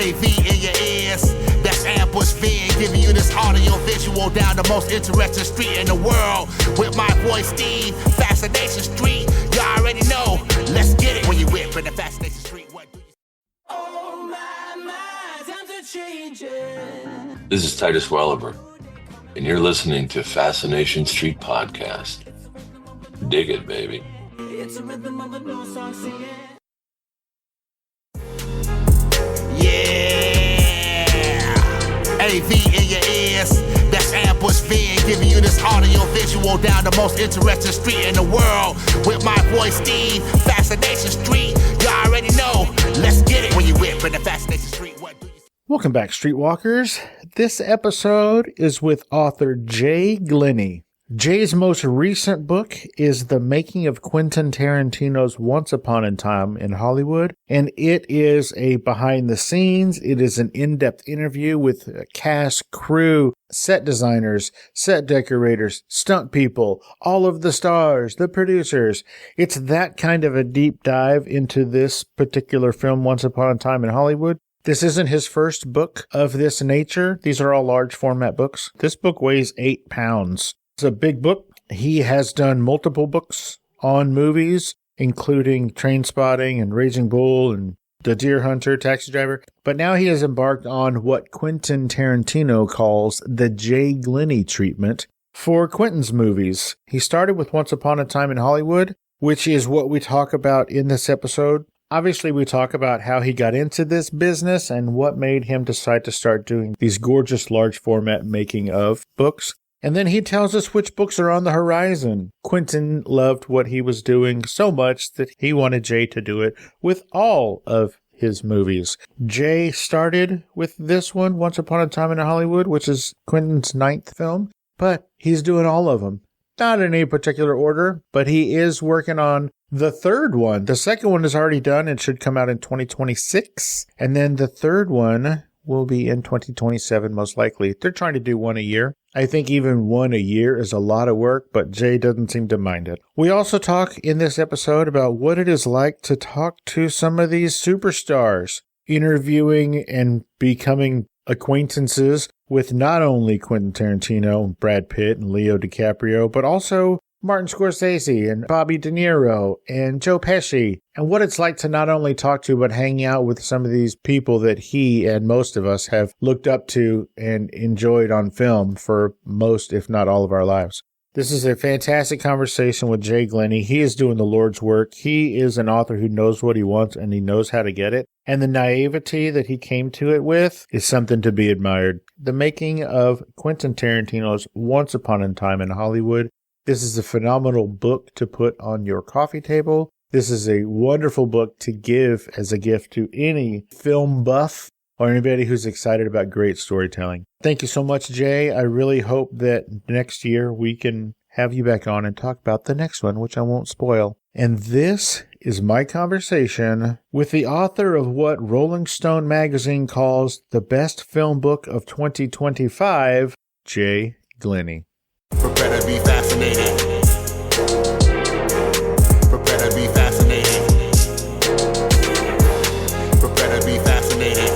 AV in your ears, that's Ambush Vid, giving you this audio visual down the most interesting street in the world. With my boy Steve, Fascination Street, you already know. Let's get it when you whip in the Fascination Street. What do you... Oh my, times are changing. This is Titus Welliver, and you're listening to Fascination Street Podcast. Dig it, baby. It's a rhythm of the blues song singing. Yeah, AV in your ears, that's Ambush Vid, giving you this audio visual down the most interesting street in the world. With my boy Steve, Fascination Street, you already know. Let's get it when you whip in the Fascination Street. What do you... Welcome back, Streetwalkers. This episode is with author Jay Glennie. Jay's most recent book is The Making of Quentin Tarantino's Once Upon a Time in Hollywood, and it is a behind the scenes, it is an in-depth interview with cast, crew, set designers, set decorators, stunt people, all of the stars, the producers. It's that kind of a deep dive into this particular film, Once Upon a Time in Hollywood. This isn't his first book of this nature. These are all large format books. This book weighs 8 pounds. It's a big book. He has done multiple books on movies, including Trainspotting and Raging Bull and The Deer Hunter, Taxi Driver. But now he has embarked on what Quentin Tarantino calls the Jay Glennie treatment for Quentin's movies. He started with Once Upon a Time in Hollywood, which is what we talk about in this episode. Obviously, we talk about how he got into this business and what made him decide to start doing these gorgeous large format making of books. And then he tells us which books are on the horizon. Quentin loved what he was doing so much that he wanted Jay to do it with all of his movies. Jay started with this one, Once Upon a Time in Hollywood, which is Quentin's 9th film, but he's doing all of them. Not in any particular order, but he is working on the third one. The second one is already done and should come out in 2026. And then the third one will be in 2027, most likely. They're trying to do one a year. I think even one a year is a lot of work, but Jay doesn't seem to mind it. We also talk in this episode about what it is like to talk to some of these superstars, interviewing and becoming acquaintances with not only Quentin Tarantino, Brad Pitt, and Leo DiCaprio, but also Martin Scorsese and Bobby De Niro and Joe Pesci, and what it's like to not only talk to, but hang out with some of these people that he and most of us have looked up to and enjoyed on film for most, if not all of our lives. This is a fantastic conversation with Jay Glennie. He is doing the Lord's work. He is an author who knows what he wants and he knows how to get it. And the naivety that he came to it with is something to be admired. The Making of Quentin Tarantino's Once Upon a Time in Hollywood. This is a phenomenal book to put on your coffee table. This is a wonderful book to give as a gift to any film buff or anybody who's excited about great storytelling. Thank you so much, Jay. I really hope that next year we can have you back on and talk about the next one, which I won't spoil. And this is my conversation with the author of what Rolling Stone magazine calls the best film book of 2025, Jay Glennie. Prepare to be fascinated. Prepare to be fascinated. Prepare to be fascinated.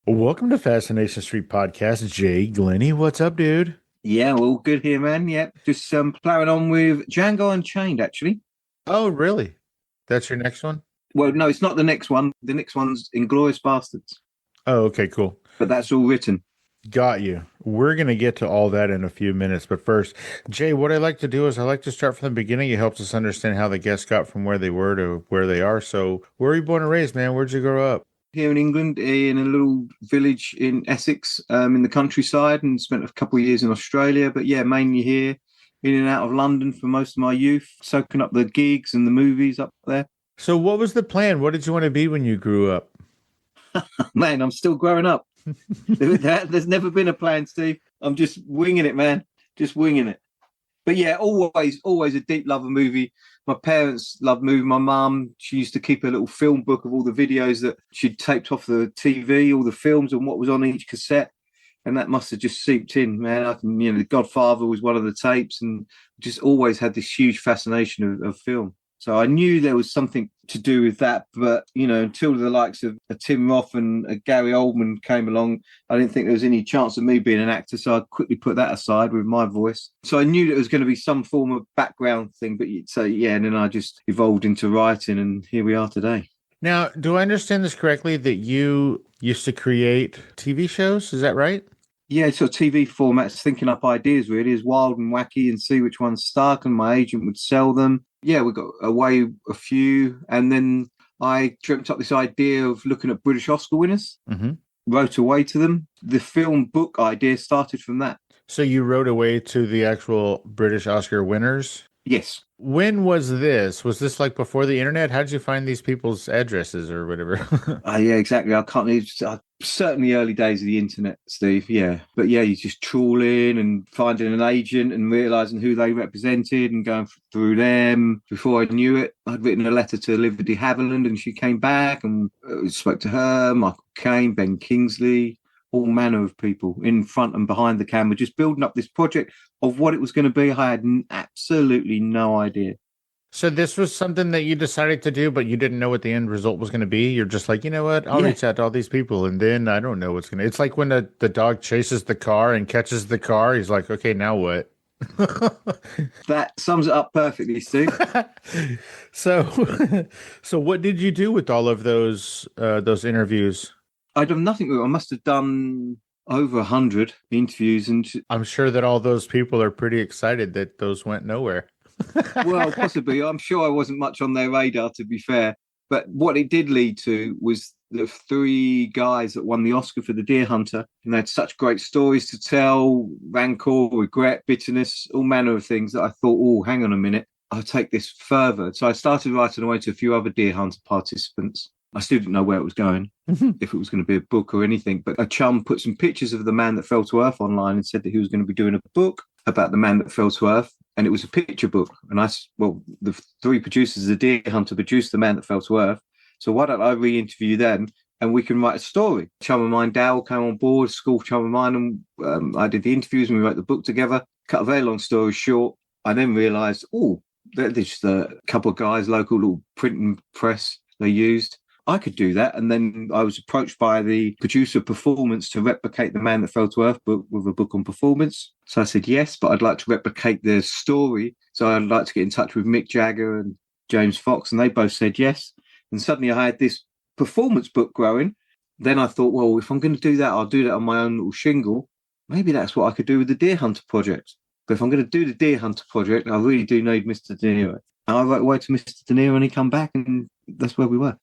Welcome to Fascination Street Podcast, Jay Glennie. What's up, dude? Yeah, all good here, man. Yep, just plowing on with Django Unchained, actually. Oh, really? That's your next one? Well, no, it's not the next one. The next one's Inglourious Bastards. Oh, okay, cool. But that's all written. Got you. We're going to get to all that in a few minutes. But first, Jay, what I like to do is I like to start from the beginning. It helps us understand how the guests got from where they were to where they are. So where were you born and raised, man? Where'd you grow up? Here in England, in a little village in Essex, in the countryside, and spent a couple of years in Australia. But yeah, mainly here, in and out of London for most of my youth, soaking up the gigs and the movies up there. So what was the plan? What did you want to be when you grew up? Man, I'm still growing up. There's never been a plan, Steve. I'm just winging it, man. Just winging it. But yeah, always a deep love of movie. My parents loved movie. My mum, she used to keep a little film book of all the videos that she'd taped off the TV, all the films and what was on each cassette. And that must have just seeped in, man. The Godfather was one of the tapes, and just always had this huge fascination of film. So I knew there was something to do with that, but until the likes of a Tim Roth and a Gary Oldman came along, I didn't think there was any chance of me being an actor. So I quickly put that aside with my voice. So I knew that it was going to be some form of background thing. But and then I just evolved into writing, and here we are today. Now, do I understand this correctly that you used to create TV shows? Is that right? Yeah, sort of TV formats, thinking up ideas really as wild and wacky and see which ones stuck, and my agent would sell them. Yeah, we got away a few, and then I dreamt up this idea of looking at British Oscar winners, wrote away to them. The film book idea started from that. So you wrote away to the actual British Oscar winners? Yes. When was this? Was this like before the internet? How did you find these people's addresses or whatever? Yeah, exactly. I can't even, certainly early days of the internet, Steve. Yeah. But yeah, you just trawling and finding an agent and realizing who they represented and going through them. Before I knew it, I'd written a letter to Olivia de Havilland, and she came back, and spoke to her, Michael Caine, Ben Kingsley, all manner of people in front and behind the camera, just building up this project of what it was going to be. I had absolutely no idea. So this was something that you decided to do, but you didn't know what the end result was going to be. You're just like, you know what? I'll reach out to all these people, and then I don't know what's going to... It's like when the dog chases the car and catches the car. He's like, okay, now what? That sums it up perfectly, Steve. So what did you do with all of those interviews? I'd done nothing with it. I must have done over 100 interviews, and I'm sure that all those people are pretty excited that those went nowhere. Well, possibly. I'm sure I wasn't much on their radar, to be fair. But what it did lead to was the 3 guys that won the Oscar for The Deer Hunter, and they had such great stories to tell, rancor, regret, bitterness, all manner of things that I thought, oh, hang on a minute, I'll take this further. So I started writing away to a few other Deer Hunter participants. I still didn't know where it was going, if it was going to be a book or anything. But a chum put some pictures of the man that fell to earth online and said that he was going to be doing a book about the man that fell to earth. And it was a picture book. And the 3 producers of The Deer Hunter produced the man that fell to earth. So why don't I re-interview them and we can write a story? Chum of mine, Dowell, came on board, school chum of mine, and I did the interviews and we wrote the book together. Cut a very long story short, I then realised, there's just a couple of guys, local little printing press they used. I could do that. And then I was approached by the producer of Performance to replicate the Man That Fell to Earth book with a book on performance. So I said, yes, but I'd like to replicate the story. So I'd like to get in touch with Mick Jagger and James Fox. And they both said yes. And suddenly I had this performance book growing. Then I thought, well, if I'm going to do that, I'll do that on my own little shingle. Maybe that's what I could do with the Deer Hunter project. But if I'm going to do the Deer Hunter project, I really do need Mr. De Niro. And I wrote away to Mr. De Niro and he come back, and that's where we were.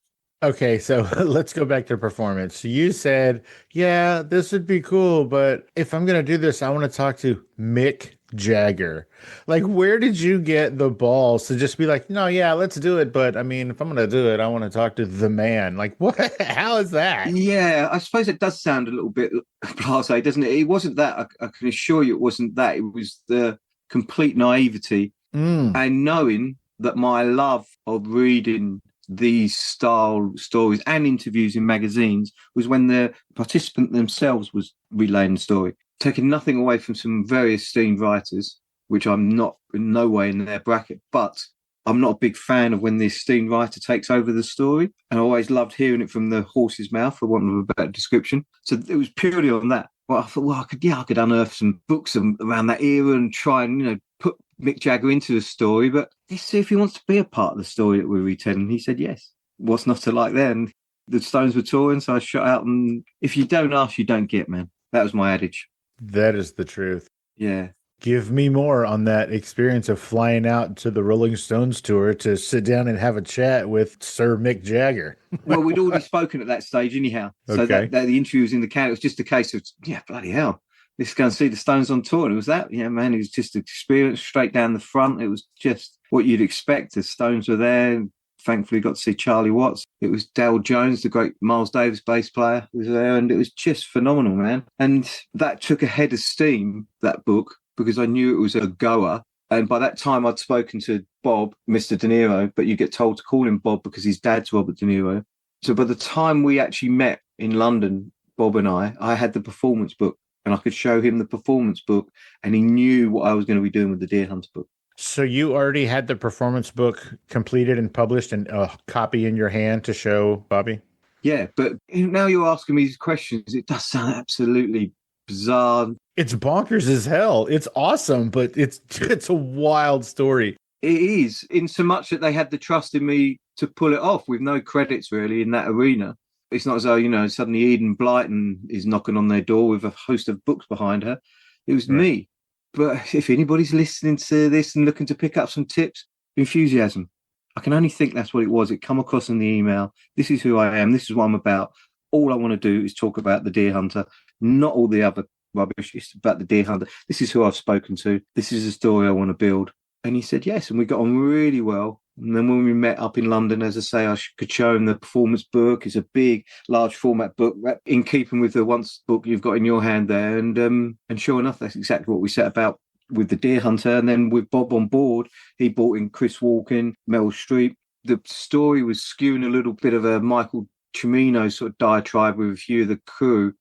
Okay, so let's go back to performance. You said, yeah, this would be cool, but if I'm going to do this, I want to talk to Mick Jagger. Like, where did you get the balls to just be like, no, yeah, let's do it. But I mean, if I'm going to do it, I want to talk to the man. Like, what? How is that? Yeah, I suppose it does sound a little bit blasé, doesn't it? It wasn't that. I can assure you it wasn't that. It was the complete naivety and knowing that my love of reading these style stories and interviews in magazines was when the participant themselves was relaying the story, taking nothing away from some very esteemed writers, which I'm not in no way in their bracket, but I'm not a big fan of when the esteemed writer takes over the story. And I always loved hearing it from the horse's mouth, for want of a better description. So it was purely on that. Well, I thought, I could unearth some books around that era and try and, put Mick Jagger into the story, but let's see if he wants to be a part of the story that we're retelling. He said yes. What's not to like then? The Stones were touring, so I shot out, and if you don't ask, you don't get, man. That was my adage. That is the truth. Yeah. Give me more on that experience of flying out to the Rolling Stones tour to sit down and have a chat with Sir Mick Jagger. Well, we'd already spoken at that stage anyhow. So Okay. that the interview was in the can. It was just a case of, bloody hell. Let's go and see the Stones on tour. And it was that, man, it was just an experience straight down the front. It was just what you'd expect. The Stones were there. Thankfully got to see Charlie Watts. It was Dale Jones, the great Miles Davis bass player, was there. And it was just phenomenal, man. And that took a head of steam, that book, because I knew it was a goer. And by that time, I'd spoken to Bob, Mr. De Niro, but you get told to call him Bob because his dad's Robert De Niro. So by the time we actually met in London, Bob and I had the performance book. And I could show him the performance book, and he knew what I was going to be doing with the Deer Hunter book. So you already had the performance book completed and published and a copy in your hand to show Bobby? Yeah, but now you're asking me these questions. It does sound absolutely bizarre. It's bonkers as hell. It's awesome, but it's a wild story. It is, in so much that they had the trust in me to pull it off with no credits really in that arena. It's not as though, suddenly Eden Blyton is knocking on their door with a host of books behind her. It was me. But if anybody's listening to this and looking to pick up some tips, enthusiasm. I can only think that's what it was. It come across in the email. This is who I am. This is what I'm about. All I want to do is talk about the deer hunter, not all the other rubbish. It's about the deer hunter. This is who I've spoken to. This is the story I want to build. And he said yes, and we got on really well. And then when we met up in London, as I say, I could show him the performance book. It's a big, large format book, in keeping with the once book you've got in your hand there. And sure enough, that's exactly what we set about with the deer hunter. And then with Bob on board, he brought in Chris Walken, Meryl Streep. The story was skewing a little bit of a Michael Cimino sort of diatribe with a few of the crew.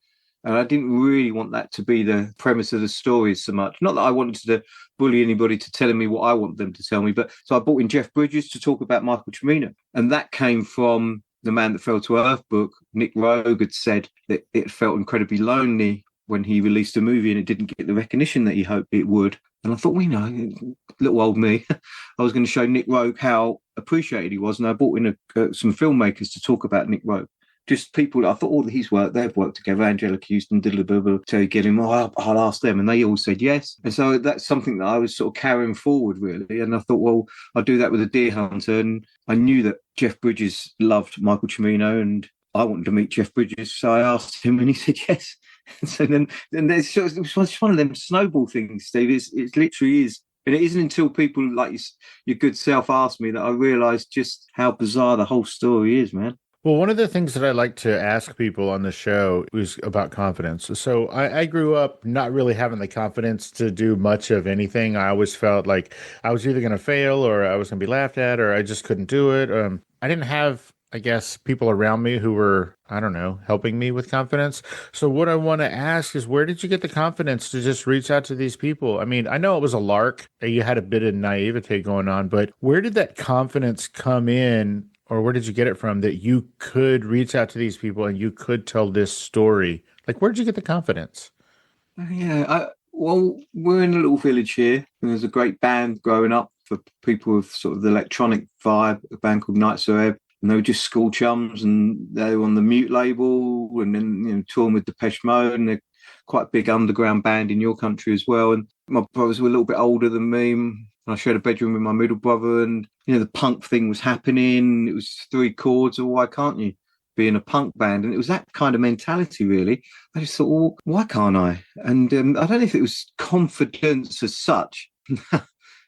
And I didn't really want that to be the premise of the story so much. Not that I wanted to bully anybody to telling me what I want them to tell me, but so I brought in Jeff Bridges to talk about Michael Cimino. And that came from The Man That Fell to Earth book. Nick Rogue had said that it felt incredibly lonely when he released a movie and it didn't get the recognition that he hoped it would. And I thought, little old me, I was going to show Nick Rogue how appreciated he was. And I brought in some filmmakers to talk about Nick Rogue. Just people, I thought all his work, they've worked together, Angelica Houston, Terry Gilliam, I'll ask them. And they all said yes. And so that's something that I was sort of carrying forward, really. And I thought, well, I'll do that with a deer hunter. And I knew that Jeff Bridges loved Michael Cimino and I wanted to meet Jeff Bridges. So I asked him and he said yes. And so then there's it's one of them snowball things, Steve. It literally is. And it isn't until people like your good self asked me that I realised just how bizarre the whole story is, man. Well, one of the things that I like to ask people on the show is about confidence. So I grew up not really having the confidence to do much of anything. I always felt like I was either going to fail or I was going to be laughed at or I just couldn't do it. I didn't have, I guess, people around me who were, I don't know, helping me with confidence. So what I want to ask is, where did you get the confidence to just reach out to these people? I mean, I know it was a lark. You had a bit of naivete going on, but where did that confidence come in? Or where did you get it from that you could reach out to these people and you could tell this story? Like, where did you get the confidence? Yeah, well, we're in a little village here. And there's a great band growing up for people with sort of the electronic vibe, a band called Night Soeb. And they were just school chums and they were on the Mute label and then touring with Depeche Mode. And they're quite a big underground band in your country as well. And my brothers were a little bit older than me. I shared a bedroom with my middle brother and, the punk thing was happening. It was 3 chords, or why can't you be in a punk band? And it was that kind of mentality, really. I just thought, well, why can't I? And I don't know if it was confidence as such.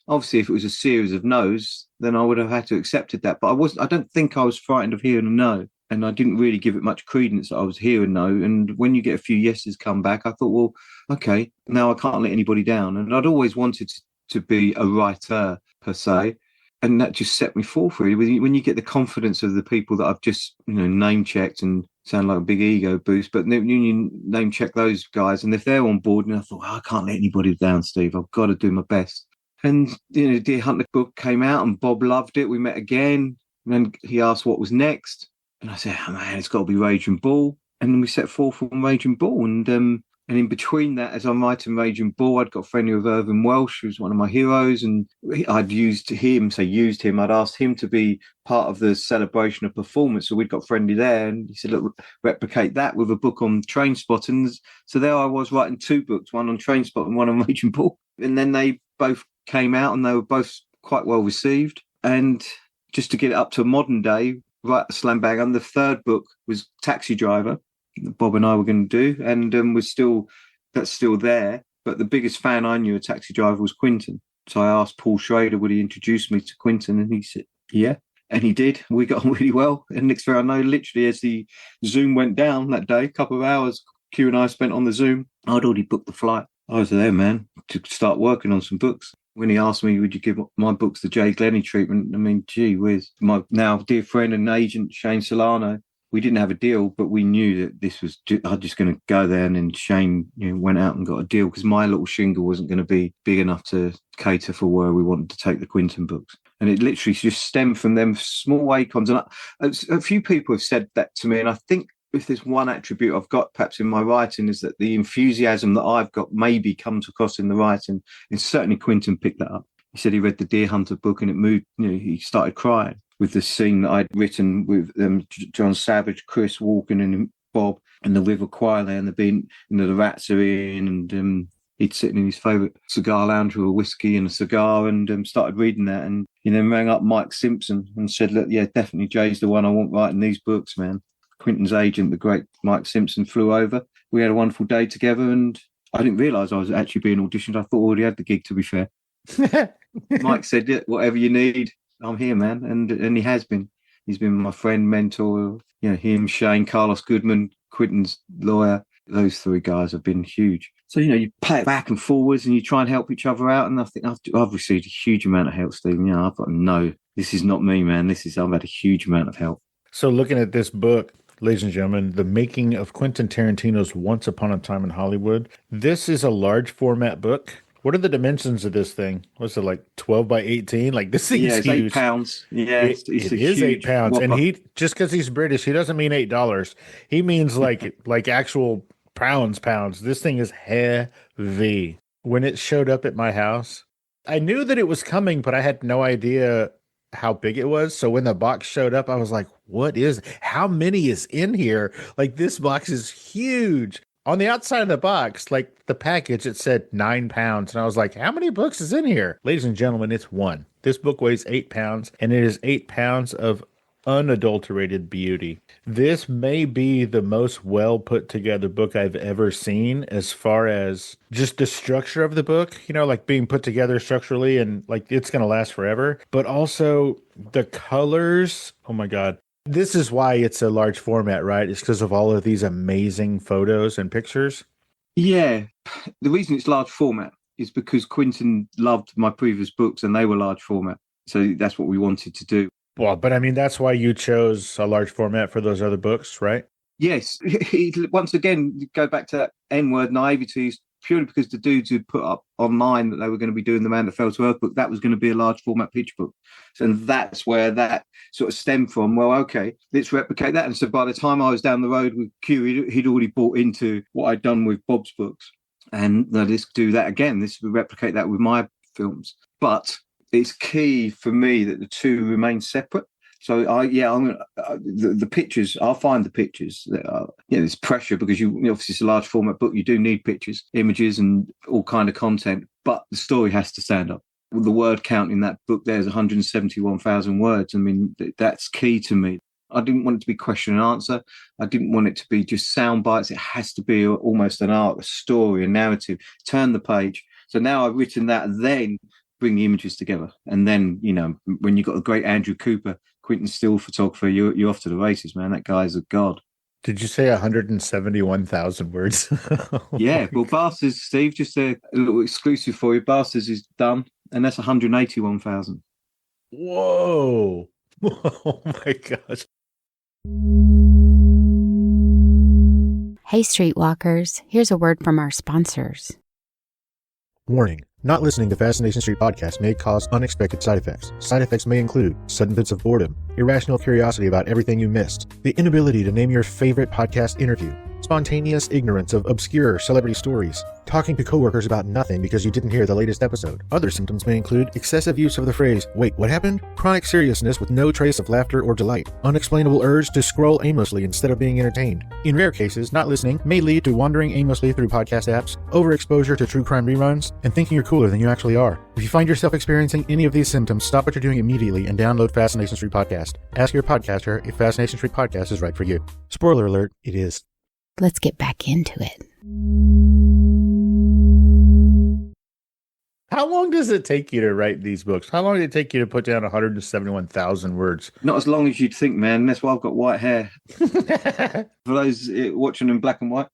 Obviously, if it was a series of no's, then I would have had to accept that. But I don't think I was frightened of hearing a no. And I didn't really give it much credence that I was hearing no. And when you get a few yeses come back, I thought, well, okay, now I can't let anybody down. And I'd always wanted to be a writer, per se. And that just set me forth, really. When you get the confidence of the people that I've just, name checked and sound like a big ego boost, but you name check those guys, and if they're on board, and I thought, I can't let anybody down, Steve. I've got to do my best. And Deer Hunter book came out, and Bob loved it. We met again, and then he asked what was next, and I said, man, it's got to be Raging Bull. And then we set forth on Raging Bull, and in between that, as I'm writing Raging Bull, I'd got friendly with Irvin Welsh, who was one of my heroes, and I'd I'd asked him to be part of the celebration of performance, so we'd got friendly there, and he said, look, replicate that with a book on Train Spot, and so there I was writing 2 books, one on Train Spot and one on Raging Bull, and then they both came out, and they were both quite well received, and just to get it up to modern day, right slam bang, and the 3rd book was Taxi Driver, that Bob and I were going to do, and that's still there. But the biggest fan I knew of Taxi Driver was Quentin. So I asked Paul Schrader, would he introduce me to Quentin? And he said, yeah. And he did. We got on really well. And next thing I know, literally as the Zoom went down that day, a couple of hours Q and I spent on the Zoom, I'd already booked the flight. I was there, man, to start working on some books. When he asked me, would you give my books the Jay Glennie treatment? I mean, gee whiz. My now dear friend and agent, Shane Solano, we didn't have a deal, but we knew that this was I'm just going to go there. And then Shane, went out and got a deal because my little shingle wasn't going to be big enough to cater for where we wanted to take the Quentin books. And it literally just stemmed from them small icons. And a few people have said that to me. And I think if there's one attribute I've got perhaps in my writing is that the enthusiasm that I've got maybe comes across in the writing. And certainly Quentin picked that up. He said he read the Deer Hunter book and it moved, he started crying with the scene that I'd written with John Savage, Chris Walken and Bob and the River Choir there, and the rats are in, and he'd sitting in his favourite cigar lounge with a whiskey and a cigar and started reading that, and then rang up Mike Simpson and said, look, yeah, definitely Jay's the one I want writing these books, man. Quentin's agent, the great Mike Simpson, flew over. We had a wonderful day together, and I didn't realise I was actually being auditioned. I thought I already had the gig, to be fair. Mike said, yeah, whatever you need, I'm here, man. And he has been. He's been my friend, mentor, him, Shane, Carlos Goodman, Quentin's lawyer. Those three guys have been huge. So, you play it back and forwards and you try and help each other out. And I think I've received a huge amount of help, Stephen. I've got this is not me, man. I've had a huge amount of help. So looking at this book, ladies and gentlemen, The Making of Quentin Tarantino's Once Upon a Time in Hollywood. This is a large format book. What are the dimensions of this thing? What's it, like 12 by 18? Like, this thing is huge. It's 8 pounds. Yeah, it is 8 pounds. whopper. And he, just because he's British, he doesn't mean $8. He means like actual pounds. This thing is heavy. When it showed up at my house, I knew that it was coming, but I had no idea how big it was. So when the box showed up, I was like, how many is in here? Like, this box is huge. On the outside of the box, like the package, it said 9 pounds. And I was like, how many books is in here? Ladies and gentlemen, it's one. This book weighs 8 pounds, and it is 8 pounds of unadulterated beauty. This may be the most well put together book I've ever seen as far as just the structure of the book, like being put together structurally and like it's going to last forever. But also the colors. Oh my God. This is why it's a large format, right? It's because of all of these amazing photos and pictures. Yeah. The reason it's large format is because Quentin loved my previous books and they were large format. So that's what we wanted to do. Well, but I mean, that's why you chose a large format for those other books, right? Yes. Once again, go back to that N-word naivety, purely because the dudes who put up online that they were going to be doing the Man That Fell to Earth book, that was going to be a large format picture book. And that's where that sort of stemmed from. Well, okay, let's replicate that. And so by the time I was down the road with Q, he'd already bought into what I'd done with Bob's books. And let's do that again. Let's replicate that with my films. But it's key for me that the two remain separate. So the pictures. I'll find the pictures. There's pressure because obviously it's a large format book. You do need pictures, images, and all kind of content. But the story has to stand up. The word count in that book there is 171,000 words. I mean, that's key to me. I didn't want it to be question and answer. I didn't want it to be just sound bites. It has to be almost an art, a story, a narrative. Turn the page. So now I've written that, then bring the images together. And then, when you've got the great Andrew Cooper, Quentin still photographer, you're off to the races, man. That guy's a god. Did you say 171,000 words? Yeah. Well, Bastards, Steve, just a little exclusive for you. Bastards is done, and that's 181,000. Whoa. Oh, my gosh. Hey, Streetwalkers, here's a word from our sponsors. Warning. Not listening to Fascination Street podcast may cause unexpected side effects. Side effects may include sudden fits of boredom, irrational curiosity about everything you missed, the inability to name your favorite podcast interview, spontaneous ignorance of obscure celebrity stories, talking to coworkers about nothing because you didn't hear the latest episode. Other symptoms may include excessive use of the phrase, wait, what happened? Chronic seriousness with no trace of laughter or delight, unexplainable urge to scroll aimlessly instead of being entertained. In rare cases, not listening may lead to wandering aimlessly through podcast apps, overexposure to true crime reruns, and thinking you're cooler than you actually are. If you find yourself experiencing any of these symptoms, stop what you're doing immediately and download Fascination Street Podcast. Ask your podcaster if Fascination Street Podcast is right for you. Spoiler alert, it is. Let's get back into it. How long does it take you to write these books? How long did it take you to put down 171,000 words? Not as long as you'd think, man. That's why I've got white hair. For those watching in black and white,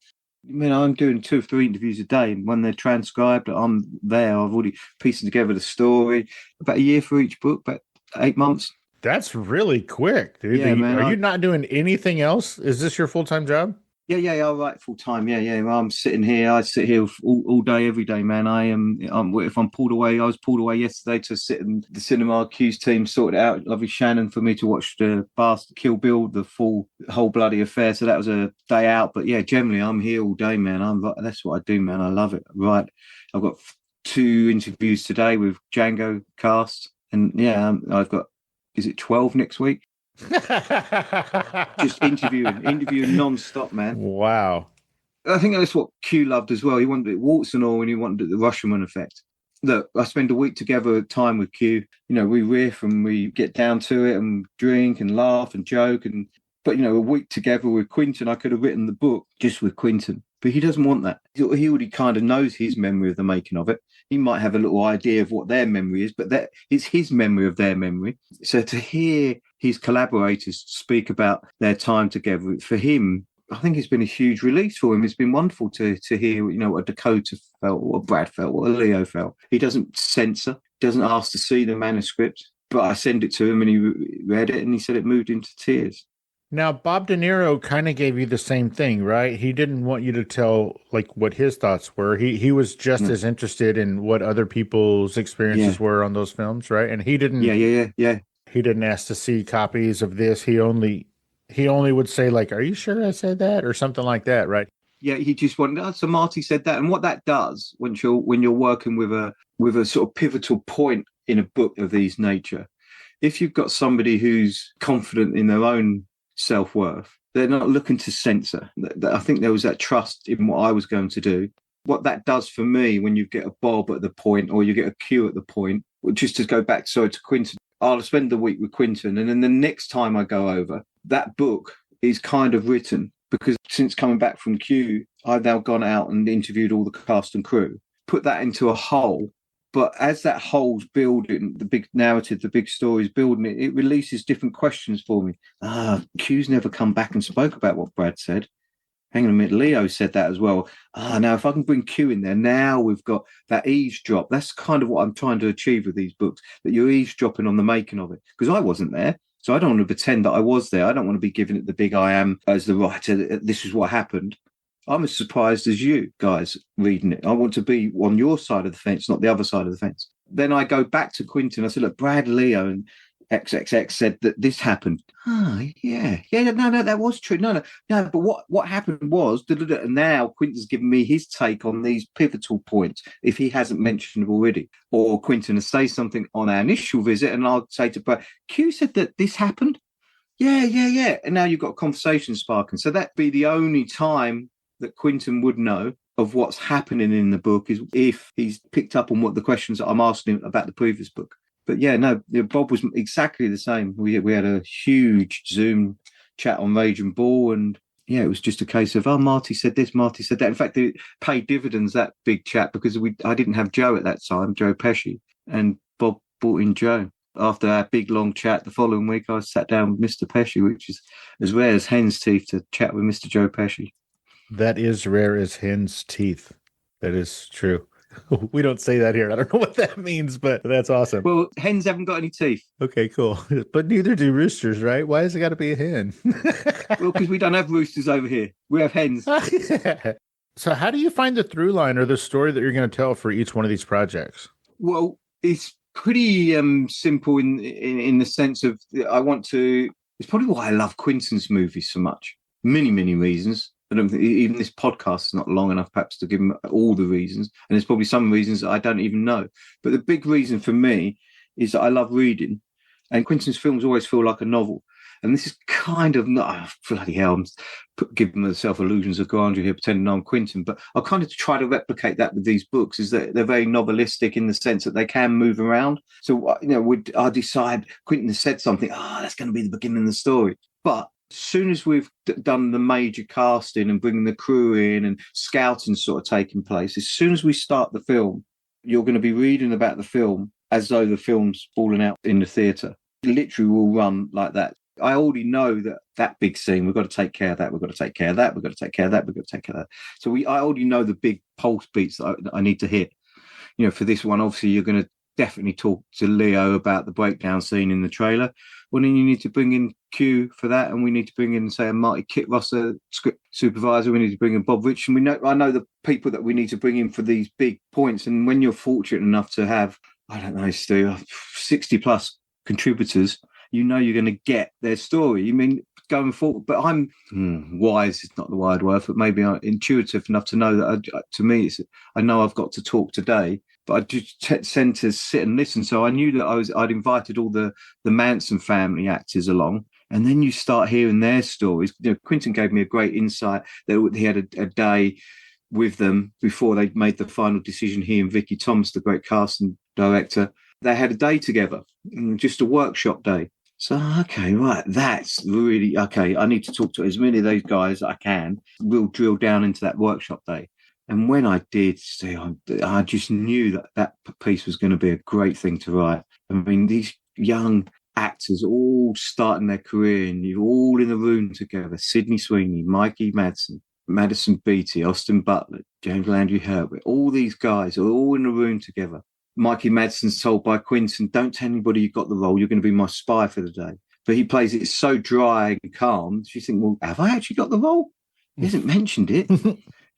I'm doing 2 or 3 interviews a day, and when they're transcribed, I'm there. I've already pieced together the story. About a year for each book, about 8 months. That's really quick, dude. Yeah, man, Are you not doing anything else? Is this your full-time job? Yeah, I write full time. Yeah. I'm sitting here. I sit here all day, every day, man. If I'm pulled away, I was pulled away yesterday to sit in the cinema. Q's team sorted it out. Lovely Shannon for me to watch the Bastard Kill Bill, the whole bloody affair. So that was a day out. But yeah, generally I'm here all day, man. That's what I do, man. I love it. Right. I've got 2 interviews today with Django cast, and yeah, I've got, is it 12 next week? Just interviewing non-stop, man. Wow. I think that's what Q loved as well. He wanted it warts and all, and he wanted it the Rashomon effect. Look, I spend a week together time with Q. You know, we riff and we get down to it and drink and laugh and joke. But you know, a week together with Quentin, I could have written the book just with Quentin. But he doesn't want that. He already kind of knows his memory of the making of it. He might have a little idea of what their memory is, but that is his memory of their memory. So to hear his collaborators speak about their time together, for him, I think it's been a huge release for him. It's been wonderful to hear, you know, what Dakota felt, what Brad felt, what Leo felt. He doesn't censor, doesn't ask to see the manuscript, but I send it to him and he read it and he said it moved him to tears. Now, Bob De Niro kind of gave you the same thing, right? He didn't want you to tell like what his thoughts were. He was just as interested in what other people's experiences were on those films, right? And he didn't. Yeah. He didn't ask to see copies of this. He only would say like, "Are you sure I said that?" or something like that, right? Yeah, he just wanted. Oh, so Marty said that, and what that does when you're working with a sort of pivotal point in a book of these nature, if you've got somebody who's confident in their own self-worth, they're not looking to censor. I think there was that trust in what I was going to do. What that does for me, when you get a Bob at the point or you get a Q at the point, just to go back to Quentin, I'll spend the week with Quentin, and then the next time I go over, that book is kind of written, because since coming back from Q, I've now gone out and interviewed all the cast and crew, put that into a whole. But as that whole's building, the big narrative, the big story's building, it releases different questions for me. Q's never come back and spoke about what Brad said. Hang on a minute, Leo said that as well. Now if I can bring Q in there, now we've got that eavesdrop. That's kind of what I'm trying to achieve with these books, that you're eavesdropping on the making of it. Because I wasn't there, so I don't want to pretend that I was there. I don't want to be giving it the big I am as the writer. This is what happened. I'm as surprised as you guys reading it. I want to be on your side of the fence, not the other side of the fence. Then I go back to Quentin. I said, look, Brad, Leo, and XXX said that this happened. Yeah, no, that was true. No, but what happened was, and now Quentin's given me his take on these pivotal points, if he hasn't mentioned it already. Or Quentin will say something on our initial visit, and I'll say to Brad, Q said that this happened? Yeah. And now you've got a conversation sparking. So that'd be the only time that Quentin would know of what's happening in the book, is if he's picked up on what the questions that I'm asking him about the previous book. But yeah, no, Bob was exactly the same. We had a huge Zoom chat on Rage and Ball, and yeah, it was just a case of, Marty said this, Marty said that. In fact, it paid dividends, that big chat, because I didn't have Joe at that time, Joe Pesci, and Bob brought in Joe. After our big long chat the following week, I sat down with Mr. Pesci, which is as rare as hen's teeth to chat with Mr. Joe Pesci. That is rare as hen's teeth. That is true. We don't say that here. I don't know what that means, but that's awesome. Well, hens haven't got any teeth. Okay, cool. But neither do roosters, right? Why has it got to be a hen? Well, because we don't have roosters over here. We have hens. Yeah. So how do you find the through line or the story that you're going to tell for each one of these projects? Well, it's pretty simple in the sense of, it's probably why I love Quentin's movies so much. Many, many reasons. I don't think even this podcast is not long enough perhaps to give them all the reasons. And there's probably some reasons that I don't even know. But the big reason for me is that I love reading. And Quentin's films always feel like a novel. And this is kind of not, bloody hell, I'm giving myself illusions of grandeur here, pretending I'm Quentin. But I kind of try to replicate that with these books, is that they're very novelistic in the sense that they can move around. So, I decide Quentin has said something, that's going to be the beginning of the story. But as soon as we've done the major casting and bringing the crew in and scouting sort of taking place, as soon as we start the film, you're going to be reading about the film as though the film's falling out in the theatre. It literally will run like that. I already know that big scene, we've got to take care of that, we've got to take care of that, we've got to take care of that, we've got to take care of that. So I already know the big pulse beats that I need to hit. For this one, obviously, you're going to definitely talk to Leo about the breakdown scene in the trailer. Well, then you need to bring in Q for that, and we need to bring in, say, a Marty Kitrosser script supervisor. We need to bring in Bob Rich, and I know the people that we need to bring in for these big points. And when you're fortunate enough to have, I don't know, Stu, 60 plus contributors, you know you're going to get their story. You mean going forward? But I'm wise is not the wide word, but maybe I'm intuitive enough to know that to me, I know I've got to talk today. But I just tend to sit and listen. So I knew that I'd invited all the Manson family actors along. And then you start hearing their stories. You know, Quentin gave me a great insight that he had a day with them before they made the final decision. He and Vicky Thomas, the great casting director, they had a day together, just a workshop day. So, okay, right, that's really, okay, I need to talk to as many of those guys as I can. We'll drill down into that workshop day. And when I did, I just knew that piece was going to be a great thing to write. I mean, these young actors all starting their career, and you're all in the room together. Sydney Sweeney, Mikey Madsen, Madison Beatty, Austin Butler, James Landry Herbert, all these guys are all in the room together. Mikey Madsen's told by Quentin, don't tell anybody you got the role. You're going to be my spy for the day. But he plays it so dry and calm. She thinks, well, have I actually got the role? He hasn't mentioned it.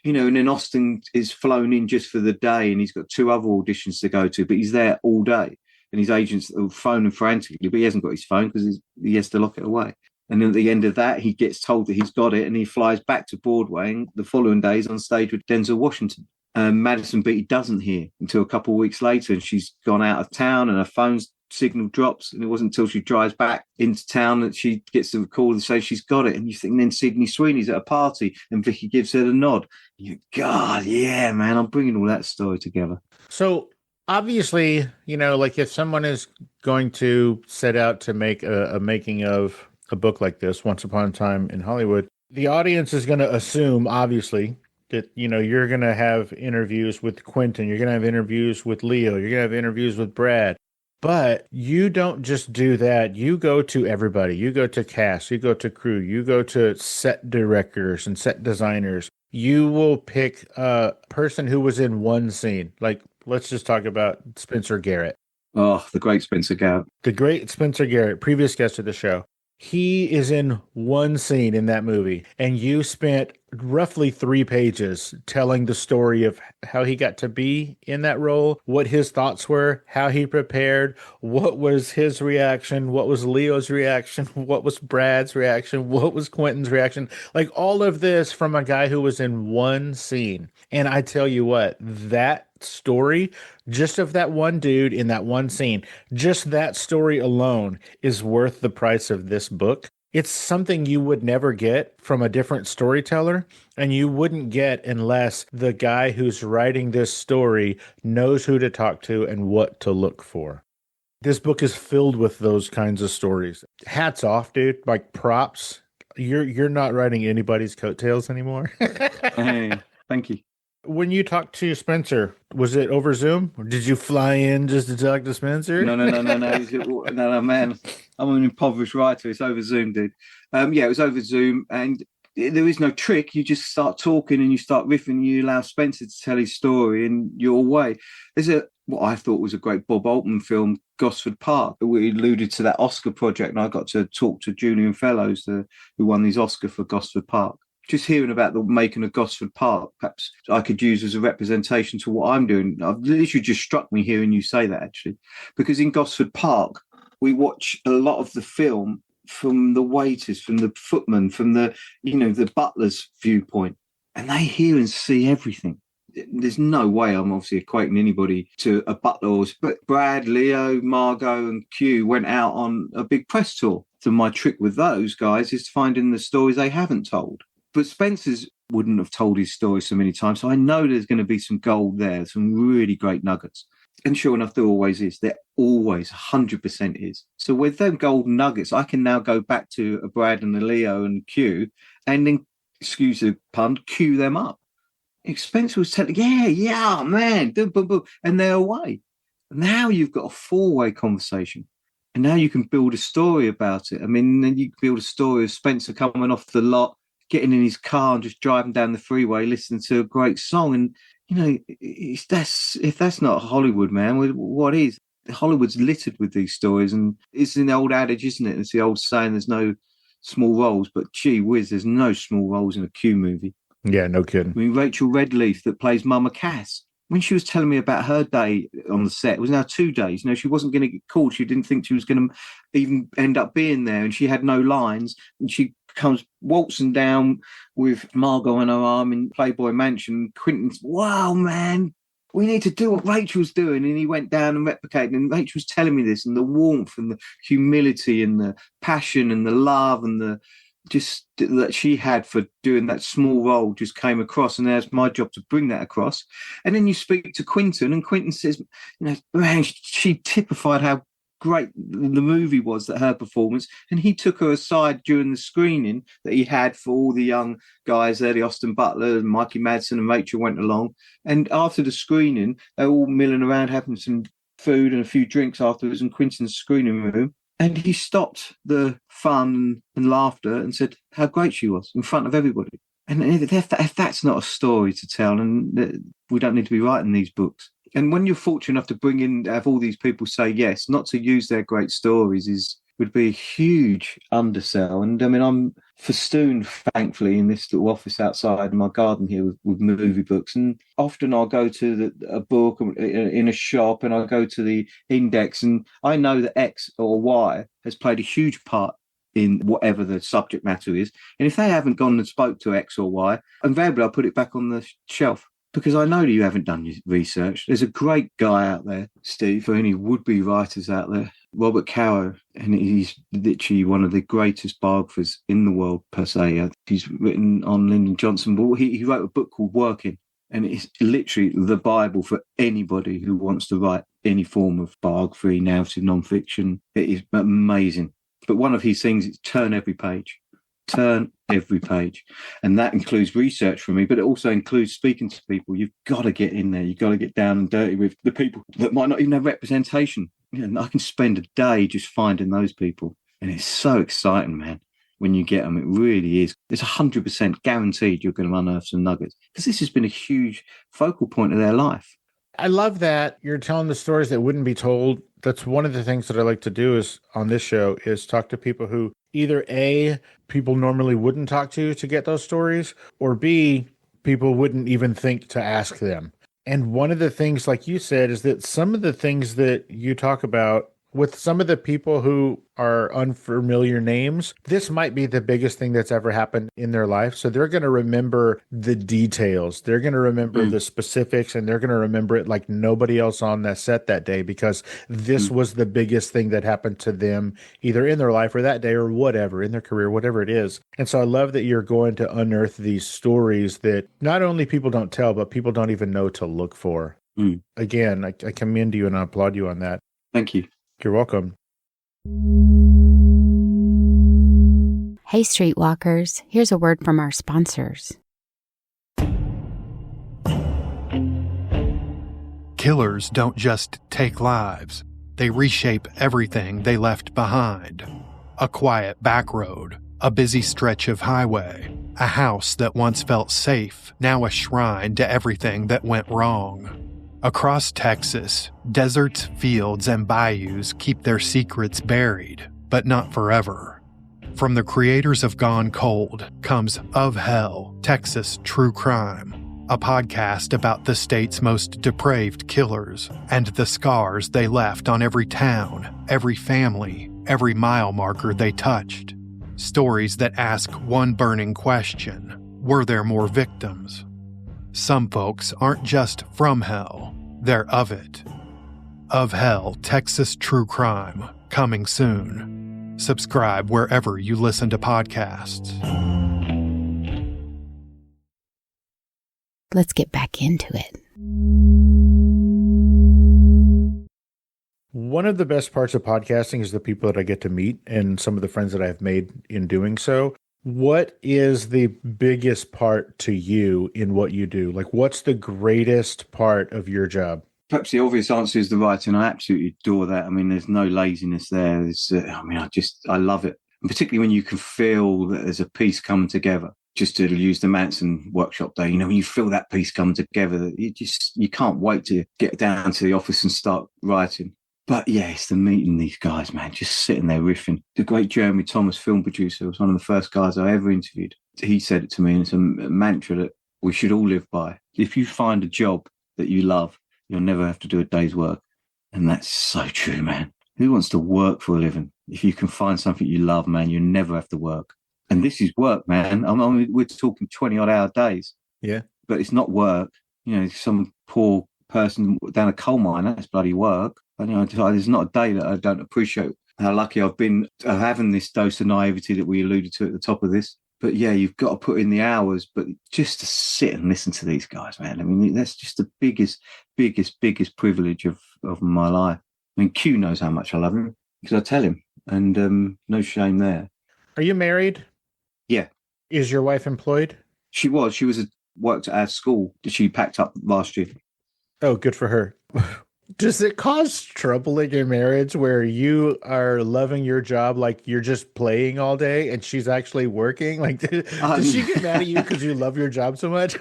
You know, and then Austin is flown in just for the day, and he's got 2 other auditions to go to, but he's there all day. And his agents are phoning frantically, but he hasn't got his phone because he has to lock it away. And then at the end of that, he gets told that he's got it, and he flies back to Broadway. And the following day, he's on stage with Denzel Washington. Madison Beatty doesn't hear until a couple of weeks later, and she's gone out of town, and her phone's signal drops. And it wasn't until she drives back into town that she gets the call to say she's got it. And you think, then Sydney Sweeney's at a party, and Vicky gives her the nod. You, God, yeah, man, I'm bringing all that story together. So obviously, you know, like if someone is going to set out to make a making of a book like this, Once Upon a Time in Hollywood, the audience is going to assume, obviously, that, you know, you're going to have interviews with Quentin, you're going to have interviews with Leo, you're going to have interviews with Brad. But you don't just do that. You go to everybody. You go to cast, you go to crew, you go to set directors and set designers. You will pick a person who was in one scene. Like, let's just talk about Spencer Garrett. Oh, the great Spencer Garrett. The great Spencer Garrett, previous guest of the show. He is in one scene in that movie, and you spent roughly 3 pages telling the story of how he got to be in that role, what his thoughts were, how he prepared, what was his reaction, what was Leo's reaction, what was Brad's reaction, what was Quentin's reaction. Like all of this from a guy who was in one scene. And I tell you what, that story, just of that one dude in that one scene, just that story alone is worth the price of this book. It's something you would never get from a different storyteller, and you wouldn't get unless the guy who's writing this story knows who to talk to and what to look for. This book is filled with those kinds of stories. Hats off, dude. Like, props. You're not writing anybody's coattails anymore. Hey, thank you. When you talked to Spencer, was it over Zoom? Or did you fly in just to talk to Spencer? No, man. I'm an impoverished writer. It's over Zoom, dude. Yeah, it was over Zoom, and there is no trick. You just start talking and you start riffing, and you allow Spencer to tell his story, and you're away. There's what I thought was a great Bob Altman film, Gosford Park. We alluded to that Oscar project, and I got to talk to Julian Fellows, who won these Oscar for Gosford Park. Just hearing about the making of Gosford Park, perhaps I could use as a representation to what I'm doing. I've literally just struck me hearing you say that, actually, because in Gosford Park, we watch a lot of the film from the waiters, from the footmen, from the butler's viewpoint, and they hear and see everything. There's no way I'm obviously equating anybody to a butler, but Brad, Leo, Margot, and Q went out on a big press tour. So my trick with those guys is finding the stories they haven't told. But Spencer's wouldn't have told his story so many times. So I know there's going to be some gold there, some really great nuggets. And sure enough, there always is. There always 100% is. So with them golden nuggets, I can now go back to a Brad and a Leo and Q and then, excuse the pun, cue them up. Spencer was telling, yeah, man, boom, boom, boom, and they're away. Now you've got a 4-way conversation. And now you can build a story about it. I mean, then you can build a story of Spencer coming off the lot, getting in his car and just driving down the freeway, listening to a great song. And, if that's not Hollywood, man, what is? Hollywood's littered with these stories, and it's an old adage, isn't it? It's the old saying, there's no small roles, but gee whiz, there's no small roles in a Q movie. Yeah, no kidding. I mean, Rachel Redleaf, that plays Mama Cass, when she was telling me about her day on the set, it was now 2 days. She wasn't going to get called. She didn't think she was going to even end up being there, and she had no lines. And she comes waltzing down with Margot on her arm in Playboy Mansion. Quentin's, wow, man, we need to do what Rachel's doing. And he went down and replicated. And Rachel was telling me this, and the warmth and the humility and the passion and the love and the just that she had for doing that small role just came across, and there's my job to bring that across. And then you speak to Quentin, and Quentin says, man, she typified how great the movie was, that her performance. And he took her aside during the screening that he had for all the young guys there, the Austin Butler and Mikey Madsen, and Rachel went along. And after the screening, they were all milling around having some food and a few drinks afterwards in Quentin's screening room. And he stopped the fun and laughter and said how great she was in front of everybody. And if that's not a story to tell, and we don't need to be writing these books. And when you're fortunate enough to have all these people say yes, not to use their great stories would be a huge undersell. And I mean, I'm festooned, thankfully, in this little office outside my garden here with movie books. And often I'll go to a book in a shop, and I'll go to the index, and I know that X or Y has played a huge part in whatever the subject matter is. And if they haven't gone and spoke to X or Y, invariably I'll put it back on the shelf, because I know that you haven't done your research. There's a great guy out there, Steve, for any would-be writers out there, Robert Caro, and he's literally one of the greatest biographers in the world, per se. He's written on Lyndon Johnson, but he wrote a book called Working, and it's literally the Bible for anybody who wants to write any form of biography, narrative, non-fiction. It is amazing. But one of his things is turn every page. Turn every page. And that includes research for me, but it also includes speaking to people. You've got to get in there. You've got to get down and dirty with the people that might not even have representation. And I can spend a day just finding those people. And it's so exciting, man, when you get them. It really is. It's 100% guaranteed you're going to unearth some nuggets, because this has been a huge focal point of their life. I love that you're telling the stories that wouldn't be told. That's one of the things that I like to do is on this show is talk to people who either A, people normally wouldn't talk to get those stories, or B, people wouldn't even think to ask them. And one of the things, like you said, is that some of the things that you talk about with some of the people who are unfamiliar names, this might be the biggest thing that's ever happened in their life. So they're going to remember the details. They're going to remember the specifics, and they're going to remember it like nobody else on that set that day, because this was the biggest thing that happened to them either in their life or that day or whatever, in their career, whatever it is. And so I love that you're going to unearth these stories that not only people don't tell, but people don't even know to look for. Again, I commend you and I applaud you on that. Thank you. You're welcome. Hey, Streetwalkers, here's a word from our sponsors. Killers don't just take lives. They reshape everything they left behind. A quiet back road, a busy stretch of highway, a house that once felt safe, now a shrine to everything that went wrong. Across Texas, deserts, fields, and bayous keep their secrets buried, but not forever. From the creators of Gone Cold comes Of Hell, Texas True Crime, a podcast about the state's most depraved killers and the scars they left on every town, every family, every mile marker they touched. Stories that ask one burning question: were there more victims? Some folks aren't just from hell, they're of it. Of Hell, Texas True Crime, coming soon. Subscribe wherever you listen to podcasts. Let's get back into it. One of the best parts of podcasting is the people that I get to meet and some of the friends that I've made in doing so. What is the biggest part to you in what you do? Like, what's the greatest part of your job? Perhaps the obvious answer is the writing. I absolutely adore that. I mean, there's no laziness there. I love it. And particularly when you can feel that there's a piece coming together. Just to use the Manson workshop day, when you feel that piece come together, you can't wait to get down to the office and start writing. But yeah, it's the meeting these guys, man, just sitting there riffing. The great Jeremy Thomas, film producer, was one of the first guys I ever interviewed. He said it to me, and it's a mantra that we should all live by. If you find a job that you love, you'll never have to do a day's work. And that's so true, man. Who wants to work for a living? If you can find something you love, man, you never have to work. And this is work, man. I mean, we're talking 20-odd hour days. Yeah. But it's not work. You know, some poor person down a coal mine, that's bloody work. And, you know, there's not a day that I don't appreciate how lucky I've been having this dose of naivety that we alluded to at the top of this. But yeah, you've got to put in the hours, but just to sit and listen to these guys, man. I mean, that's just the biggest privilege of my life. I mean, Q knows how much I love him because I tell him, and no shame there. Are you married? Yeah. Is your wife employed? She was. Worked at our school. She packed up last year. Oh, good for her. Does it cause trouble in your marriage where you are loving your job like you're just playing all day and she's actually working? Like, does she get mad at you because you love your job so much?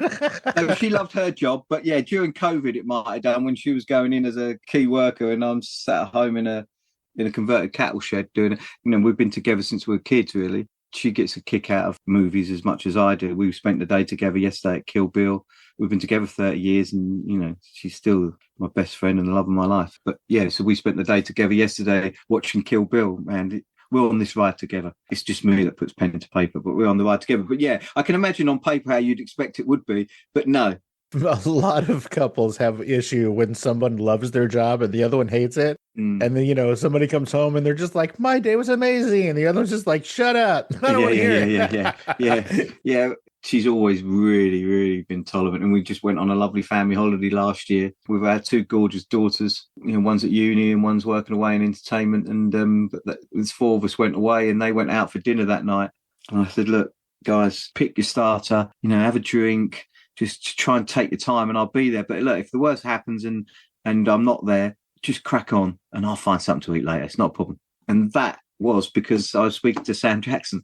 No, she loved her job, but yeah, during COVID it might have done when she was going in as a key worker and I'm sat at home in a converted cattle shed doing it. You know, we've been together since we were kids, really. She gets a kick out of movies as much as I do. We spent the day together yesterday at Kill Bill. We've been together 30 years and, you know, she's still my best friend and the love of my life. But yeah, so we spent the day together yesterday watching Kill Bill, and we're on this ride together. It's just me that puts pen to paper, but we're on the ride together. But yeah, I can imagine on paper how you'd expect it would be, but no. A lot of couples have issue when someone loves their job and the other one hates it. And then, you know, somebody comes home and they're just like, my day was amazing. And the other one's just like, shut up. I don't want to hear it. Yeah. She's always really, really been tolerant. And we just went on a lovely family holiday last year with our two gorgeous daughters. You know, one's at uni and one's working away in entertainment. And there's four of us went away and they went out for dinner that night. And I said, look, guys, pick your starter, you know, have a drink, just try and take your time and I'll be there. But look, if the worst happens and I'm not there, just crack on and I'll find something to eat later. It's not a problem. And that was because I was speaking to Sam Jackson.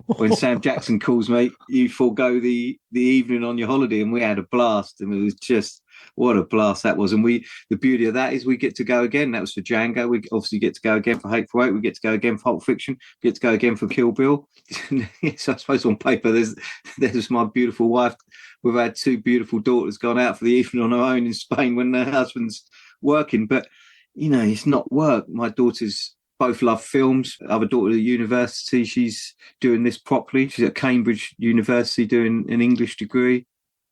When Sam Jackson calls me, you forego the evening on your holiday, and we had a blast. And it was just, what a blast that was. And the beauty of that is we get to go again. That was for Django. We obviously get to go again for Hateful Eight. We get to go again for Pulp Fiction. We get to go again for Kill Bill. So I suppose on paper, there's my beautiful wife. We've had two beautiful daughters gone out for the evening on her own in Spain when their husband's working. But, you know, it's not work. My daughters both love films. I have a daughter at university. She's doing this properly. She's at Cambridge University doing an English degree.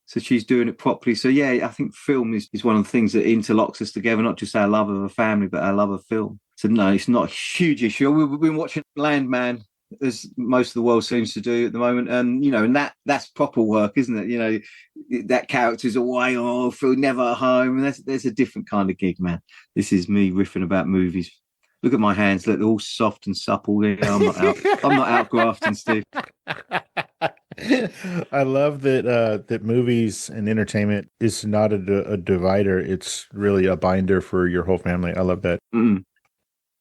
So she's doing it properly. So, yeah, I think film is one of the things that interlocks us together, not just our love of a family, but our love of film. So, no, it's not a huge issue. We've been watching Landman, as most of the world seems to do at the moment. And, you know, and that's proper work, isn't it? You know, that character's away or never at home. And there's a different kind of gig, man. This is me riffing about movies. Look at my hands. Look, they're all soft and supple. I'm not out grafting, Steve. I love that movies and entertainment is not a divider. It's really a binder for your whole family. I love that. Mm.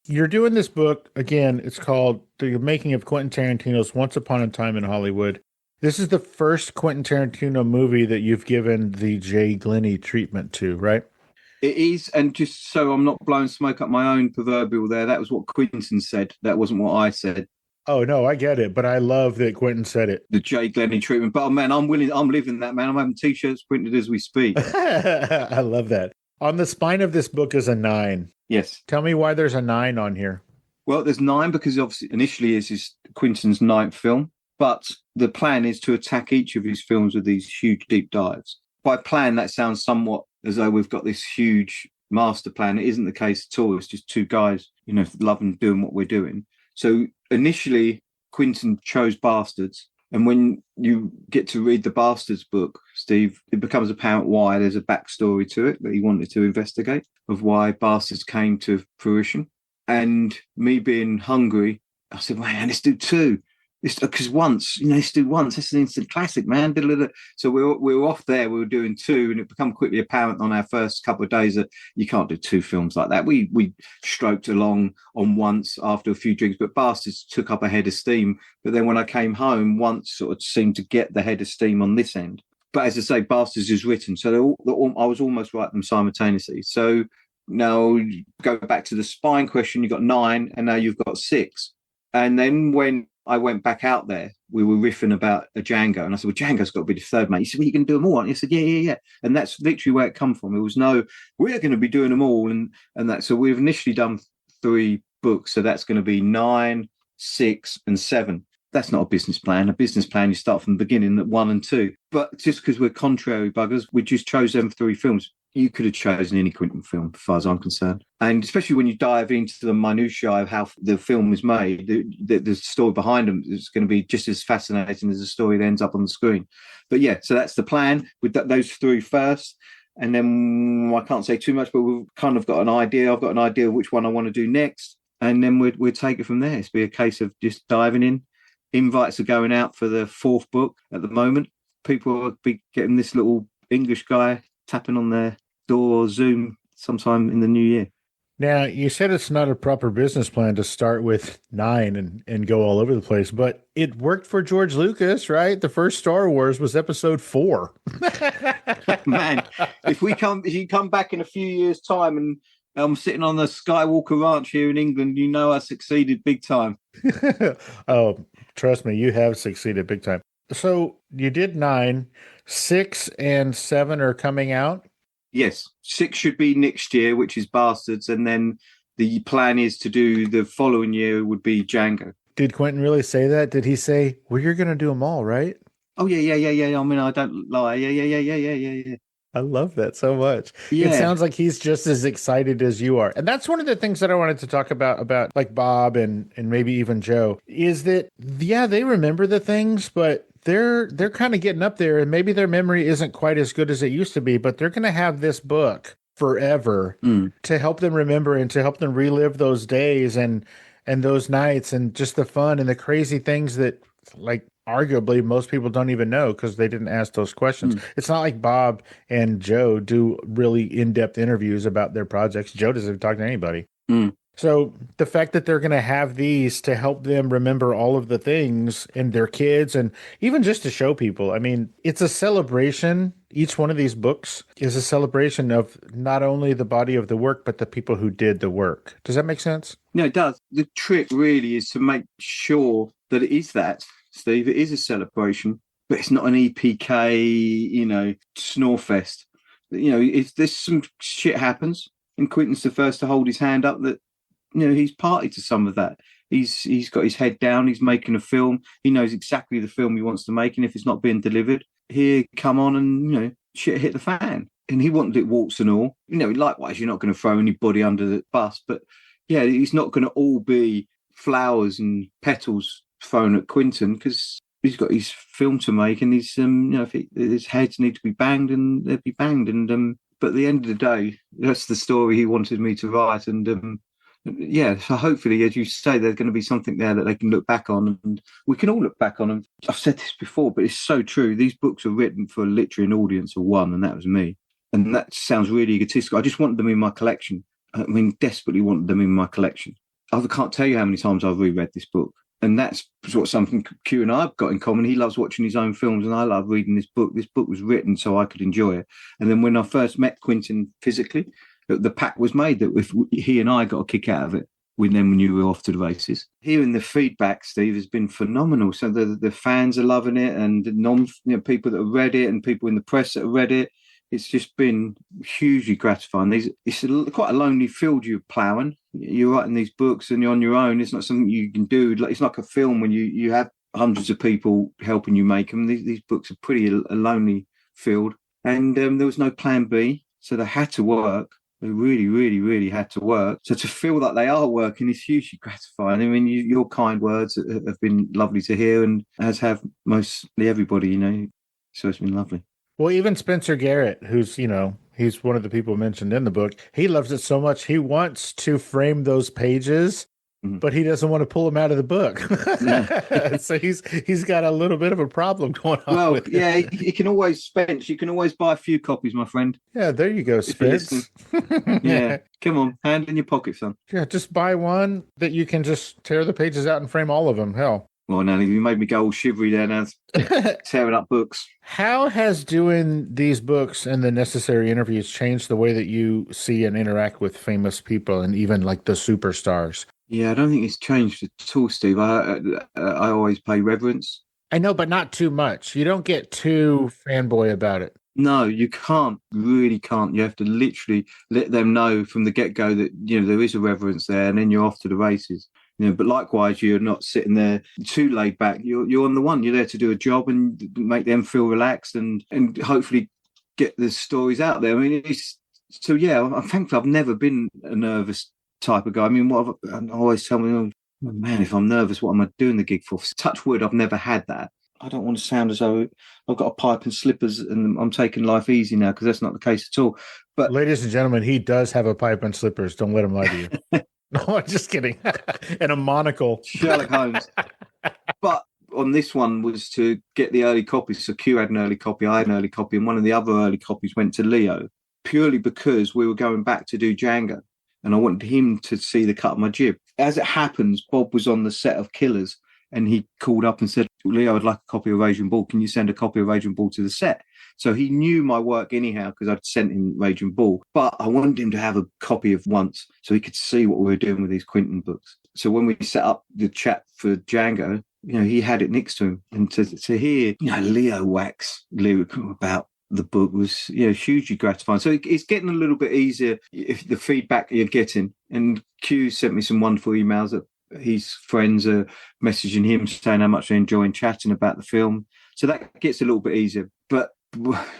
You're doing this book, again, it's called The Making of Quentin Tarantino's Once Upon a Time in Hollywood. This is the first Quentin Tarantino movie that you've given the Jay Glennie treatment to, right? It is, and just so I'm not blowing smoke up my own proverbial there, that was what Quentin said. That wasn't what I said. Oh, no, I get it, but I love that Quentin said it. The Jay Glennie treatment. But, man, I'm living that, man. I'm having T-shirts printed as we speak. I love that. On the spine of this book is a 9. Yes. Tell me why there's a 9 on here. Well, there's 9 because obviously initially this is Quentin's 9th film, but the plan is to attack each of his films with these huge deep dives. By plan, that sounds somewhat as though we've got this huge master plan. It isn't the case at all. It's just two guys, you know, loving doing what we're doing. So initially, Quentin chose Bastards. And when you get to read the Bastards book, Steve, it becomes apparent why. There's a backstory to it that he wanted to investigate of why Bastards came to fruition. And me being hungry, I said, man, let's do 2. Because once, you know, let's do once. It's an instant classic, man. So we were off there. We were doing 2, and it became quickly apparent on our first couple of days that you can't do 2 films like that. We stroked along on once after a few drinks, but Bastards took up a head of steam. But then when I came home, once sort of seemed to get the head of steam on this end. But as I say, Bastards is written, so I was almost writing them simultaneously. So now you go back to the spine question, you got 9, and now you've got 6. And then when I went back out there, we were riffing about a Django, and I said, well, Django's got to be the third, mate. He said, well, you can do them all, aren't you? I said, yeah. And that's literally where it come from. It was no, we're going to be doing them all, and that. So we've initially done 3 books, so that's going to be 9, 6, and 7. That's not a business plan. A business plan, you start from the beginning at 1 and 2. But just because we're contrary buggers, we just chose them 3 films. You could have chosen any Quentin film, as far as I'm concerned. And especially when you dive into the minutiae of how the film was made, the story behind them is going to be just as fascinating as the story that ends up on the screen. But yeah, so that's the plan with those 3 first. And then I can't say too much, but we've kind of got an idea. I've got an idea of which one I want to do next. And then we'll take it from there. It's be a case of just diving in. Invites are going out for the 4th book at the moment. People will be getting this little English guy tapping on their door or Zoom sometime in the new year. Now, you said it's not a proper business plan to start with 9 and go all over the place, but it worked for George Lucas, right? The first Star Wars was episode 4. Man, if you come back in a few years' time and I'm sitting on the Skywalker Ranch here in England, you know I succeeded big time. Oh, trust me, you have succeeded big time. So you did 9, 6 and 7 are coming out? Yes, 6 should be next year, which is Bastards, and then the plan is to do the following year would be Django. Did Quentin really say that? Did he say, well, you're going to do them all, right? Oh, yeah. I mean, I don't lie. Yeah. I love that so much. Yeah. It sounds like he's just as excited as you are. And that's one of the things that I wanted to talk about like Bob and maybe even Joe, is that, yeah, they remember the things, but they're kind of getting up there, and maybe their memory isn't quite as good as it used to be, but they're going to have this book forever to help them remember and to help them relive those days and those nights and just the fun and the crazy things that, like, arguably most people don't even know because they didn't ask those questions. It's not like Bob and Joe do really in-depth interviews about their projects. Joe doesn't talk to anybody. So the fact that they're going to have these to help them remember all of the things and their kids, and even just to show people, I mean, it's a celebration. Each one of these books is a celebration of not only the body of the work, but the people who did the work. Does that make sense? No, it does. The trick really is to make sure that it is that, Steve. It is a celebration, but it's not an EPK, snorefest. If there's some shit happens, and Quentin's the first to hold his hand up, that he's party to some of that. He's got his head down. He's making a film. He knows exactly the film he wants to make, and if it's not being delivered, here, come on, and shit hit the fan. And he wanted it warts and all. Likewise, you're not going to throw anybody under the bus, but yeah, it's not going to all be flowers and petals thrown at Quentin, because he's got his film to make, and he's if his heads need to be banged, and they'd be banged. And but at the end of the day, that's the story he wanted me to write, and yeah, so hopefully, as you say, there's going to be something there that they can look back on, and we can all look back on them. I've said this before, but it's so true. These books are written for literally an audience of one, and that was me. And that sounds really egotistical. I just wanted them in my collection. I mean, desperately wanted them in my collection. I can't tell you how many times I've reread this book. And that's sort of something Q and I have got in common. He loves watching his own films, and I love reading this book. This book was written so I could enjoy it. And then when I first met Quentin physically, the pact was made that if he and I got a kick out of it, we knew we were off to the races. Hearing the feedback, Steve, has been phenomenal. So the fans are loving it, and the people that have read it, and people in the press that have read it. It's just been hugely gratifying. It's quite a lonely field you're ploughing. You're writing these books and you're on your own. It's not something you can do. It's like a film when you have hundreds of people helping you make them. These books are pretty a lonely field. And there was no plan B. So they had to work. They really, really, really had to work. So to feel that they are working is hugely gratifying. I mean, your kind words have been lovely to hear, and as have mostly everybody, So it's been lovely. Well, even Spencer Garrett, who's, he's one of the people mentioned in the book, he loves it so much. He wants to frame those pages, but he doesn't want to pull them out of the book. So he's got a little bit of a problem going on. Well, with yeah, it. you can always, Spence, you can always buy a few copies, my friend. Yeah, there you go, Spence. Yeah, come on, hand in your pocket, son. Yeah, just buy one that you can just tear the pages out and frame all of them. Hell. Well, now you made me go all shivery there now, tearing up books. How has doing these books and the necessary interviews changed the way that you see and interact with famous people and even like the superstars? Yeah, I don't think it's changed at all, Steve. I always pay reverence. I know, but not too much. You don't get too fanboy about it. No, you can't. Really can't. You have to literally let them know from the get-go that, you know, there is a reverence there, and then you're off to the races. You know, but likewise, you're not sitting there too laid back. You're on the one. You're there to do a job and make them feel relaxed and hopefully get the stories out there. I mean, so yeah. I'm thankful. I've never been a nervous type of guy. I mean, I always tell me, oh, man, if I'm nervous, what am I doing the gig for? Touch wood, I've never had that. I don't want to sound as though I've got a pipe and slippers and I'm taking life easy now, because that's not the case at all. But ladies and gentlemen, he does have a pipe and slippers. Don't let him lie to you. No, I'm just kidding. And a monocle. Sherlock Holmes. But on this one was to get the early copies. So Q had an early copy, I had an early copy, and one of the other early copies went to Leo, purely because we were going back to do Django, and I wanted him to see the cut of my jib. As it happens, Bob was on the set of Killers, and he called up and said, Leo, I'd like a copy of Raging Bull. Can you send a copy of Raging Bull to the set? So he knew my work anyhow, because I'd sent him Raging Bull. But I wanted him to have a copy of Once so he could see what we were doing with these Quentin books. So when we set up the chat for Django, you know, he had it next to him. And to hear, you know, Leo wax lyrical about the book was, you know, hugely gratifying. So it's getting a little bit easier if the feedback you're getting. And Q sent me some wonderful emails that his friends are messaging him saying how much they're enjoying chatting about the film. So that gets a little bit easier. But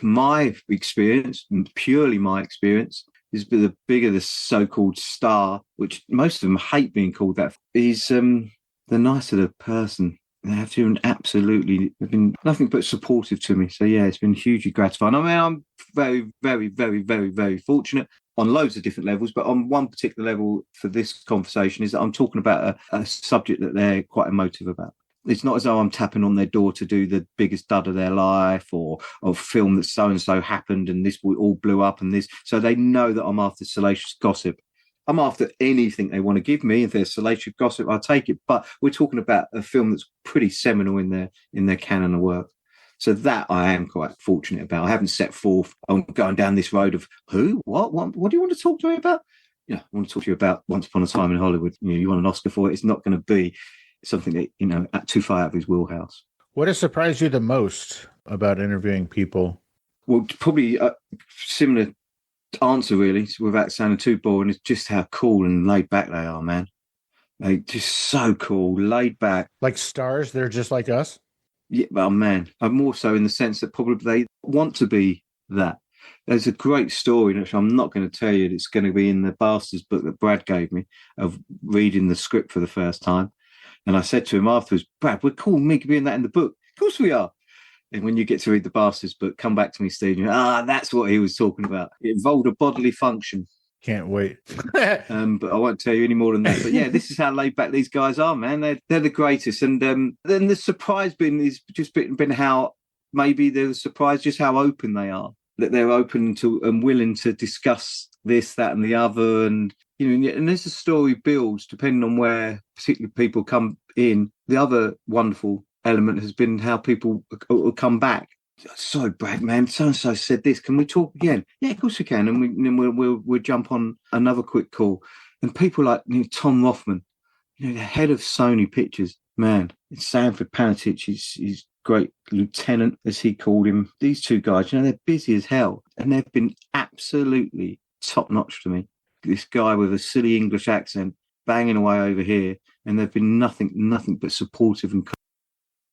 my experience, purely my experience, is the bigger the so-called star, which most of them hate being called that, is the nicer the person. They have been they've been nothing but supportive to me. So yeah, it's been hugely gratifying. I mean, I'm very, very, very, very, very fortunate on loads of different levels, but on one particular level for this conversation is that I'm talking about a subject that they're quite emotive about. It's not as though I'm tapping on their door to do the biggest dud of their life or film that so-and-so happened and this all blew up and this. So they know that I'm after salacious gossip. I'm after anything they want to give me. If there's salacious gossip, I'll take it. But we're talking about a film that's pretty seminal in their canon of work. So that I am quite fortunate about. I haven't set forth on going down this road of who, what do you want to talk to me about? Yeah, I want to talk to you about Once Upon a Time in Hollywood. You know, you want an Oscar for it. It's not going to be something that, you know, too far out of his wheelhouse. What has surprised you the most about interviewing people? Well, probably a similar answer, really, without sounding too boring, is just how cool and laid back they are, man. They just so cool, laid back. Like stars, they're just like us? Yeah, well, man, I'm more so in the sense that probably they want to be that. There's a great story, which I'm not going to tell you. It's going to be in the Bastards book that Brad gave me, of reading the script for the first time. And I said to him afterwards, Brad, we're cool, me being that in the book. Of course we are. And when you get to read the Bastards book, come back to me, Steve. That's what he was talking about. It involved a bodily function. Can't wait. But I won't tell you any more than that. But yeah, this is how laid back these guys are, man. They're the greatest. And then the surprise is just been how maybe they're surprised just how open they are. That they're open to and willing to discuss this, that, and the other. And you know, and as the story builds, depending on where particular people come in, the other wonderful element has been how people will come back. Sorry, Brad, man, so-and-so said this. Can we talk again? Yeah, of course we can. And then we'll jump on another quick call. And people like, you know, Tom Rothman, you know, the head of Sony Pictures, man, it's Sanford Panetich, he's great lieutenant, as he called him. These two guys, you know, they're busy as hell. And they've been absolutely top-notch to me. This guy with a silly English accent banging away over here. And they've been nothing but supportive and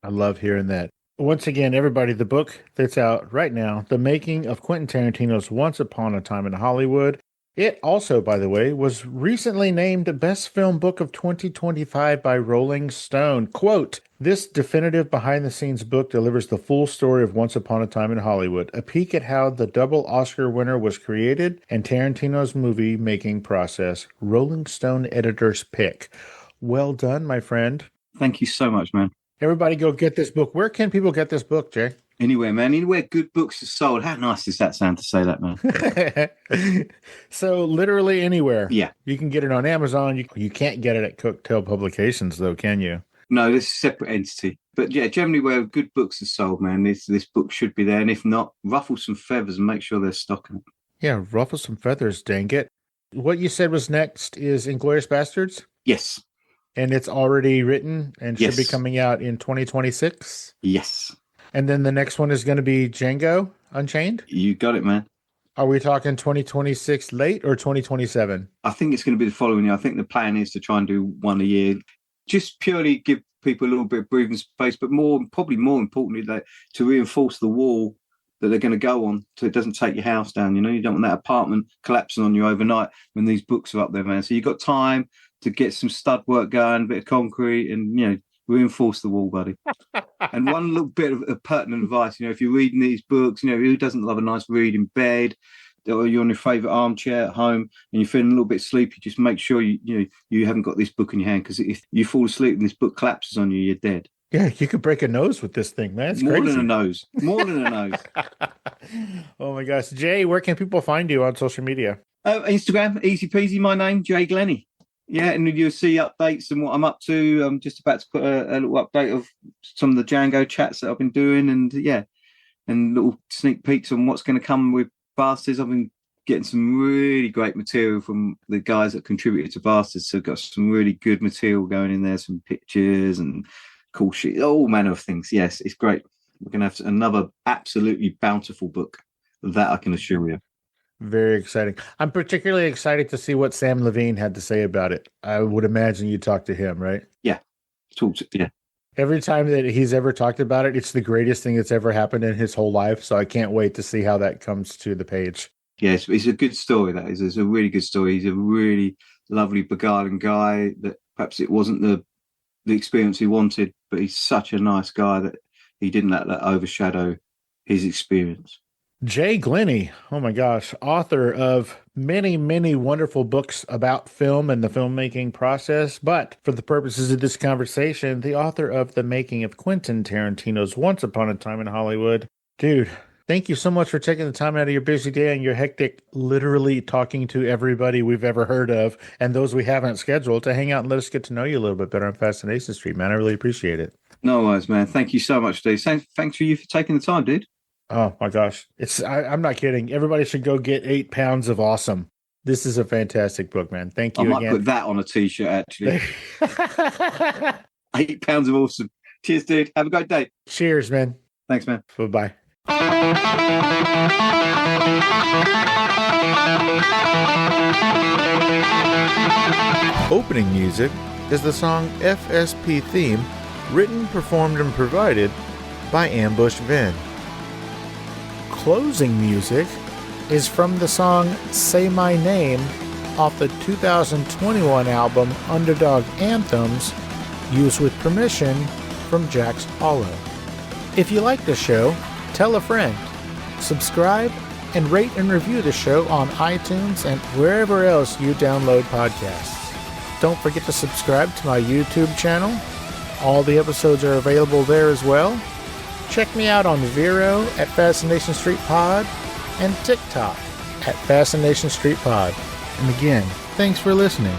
I love hearing that. Once again, everybody, the book that's out right now, The Making of Quentin Tarantino's Once Upon a Time in Hollywood. It also, by the way, was recently named Best Film Book of 2025 by Rolling Stone. Quote, this definitive behind-the-scenes book delivers the full story of Once Upon a Time in Hollywood, a peek at how the double Oscar winner was created and Tarantino's movie-making process. Rolling Stone editor's pick. Well done, my friend. Thank you so much, man. Everybody go get this book. Where can people get this book, Jay? Anywhere, man. Anywhere good books are sold. How nice does that sound to say that, man? So literally anywhere. Yeah. You can get it on Amazon. You can't get it at Cooktail Publications, though, can you? No, this is a separate entity. But yeah, generally where good books are sold, man, this book should be there. And if not, ruffle some feathers and make sure they're stocking it. Yeah, ruffle some feathers, dang it. What you said was next is Inglourious Bastards? Yes. And it's already written and should be Yes. coming out in 2026? Yes. And then the next one is going to be Django Unchained? You got it, man. Are we talking 2026 late or 2027? I think it's going to be the following year. I think the plan is to try and do one a year. Just purely give people a little bit of breathing space, but probably more importantly, that to reinforce the wall that they're going to go on so it doesn't take your house down. You know, you don't want that apartment collapsing on you overnight when these books are up there, man. So you've got time to get some stud work going, a bit of concrete, and, you know, reinforce the wall, buddy. And one little bit of pertinent advice, you know, if you're reading these books, you know, who doesn't love a nice read in bed, or you're on your favourite armchair at home and you're feeling a little bit sleepy, just make sure you haven't got this book in your hand, because if you fall asleep and this book collapses on you, you're dead. Yeah, you could break a nose with this thing, man. It's More crazy. than a nose. More than a nose. Oh my gosh. Jay, where can people find you on social media? Instagram, easy peasy, my name, Jay Glennie. Yeah, and you'll see updates and what I'm up to. I'm just about to put a little update of some of the Django chats that I've been doing, and and little sneak peeks on what's going to come with Bastards. I've been getting some really great material from the guys that contributed to Bastards. So I've got some really good material going in there, some pictures and cool shit, all manner of things. Yes, it's great. We're going to have another absolutely bountiful book. That I can assure you. Very exciting. I'm particularly excited to see what Sam Levine had to say about it. I would imagine you talked to him, right? Yeah. Yeah. Every time that he's ever talked about it, it's the greatest thing that's ever happened in his whole life. So I can't wait to see how that comes to the page. Yes, it's a good story, that is. It's a really good story. He's a really lovely, beguiling guy that perhaps it wasn't the experience he wanted, but he's such a nice guy that he didn't let that overshadow his experience. Jay Glennie, oh my gosh, author of many, many wonderful books about film and the filmmaking process. But for the purposes of this conversation, the author of The Making of Quentin Tarantino's Once Upon a Time in Hollywood. Dude, thank you so much for taking the time out of your busy day and your hectic, literally talking to everybody we've ever heard of and those we haven't scheduled to hang out and let us get to know you a little bit better on Fascination Street, man. I really appreciate it. No worries, man. Thank you so much, Steve. Thanks for you for taking the time, dude. Oh my gosh. I'm not kidding. Everybody should go get 8 pounds of awesome. This is a fantastic book, man. Thank you I might again. put that on a t-shirt, actually. 8 pounds of awesome. Cheers, dude. Have a great day. Cheers, man. Thanks, man. Bye-bye. Opening music is the song FSP Theme, written, performed, and provided by Ambush Vin. Closing music is from the song Say My Name off the 2021 album Underdog Anthems, used with permission from Jax Hollow. If you like the show, tell a friend, subscribe, and rate and review the show on iTunes and wherever else you download podcasts. Don't forget to subscribe to my YouTube channel. All the episodes are available there as well. Check me out on Vero at Fascination Street Pod and TikTok at Fascination Street Pod. And again, thanks for listening.